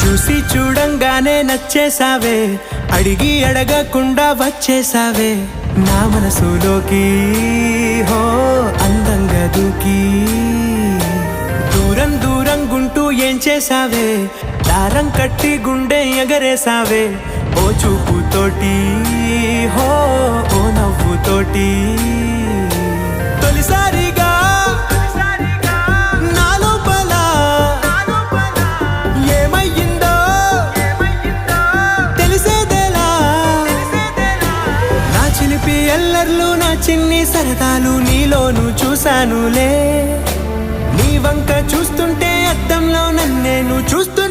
చూసి చూడంగానే నచ్చేసావే, అడిగి అడగకుండా వచ్చేసావే నా మనసులోకి. హో అందంగా దూకి దూరం దూరం గుంటూ ఏం చేసావే, దారం కట్టి గుండె ఎగరేసావే ఓ చూపుతోటి. హో ఓ నవ్వుతోటి తొలిసారిగా నా లోపల ఏమయ్యిందో తెలిసేదేలా. నా చిలిపి ఎల్లర్లు నా చిన్ని సరదాలు నీలోను చూశానులే. నీ వంక చూస్తుంటే అద్దంలో నన్నేను చూస్తూ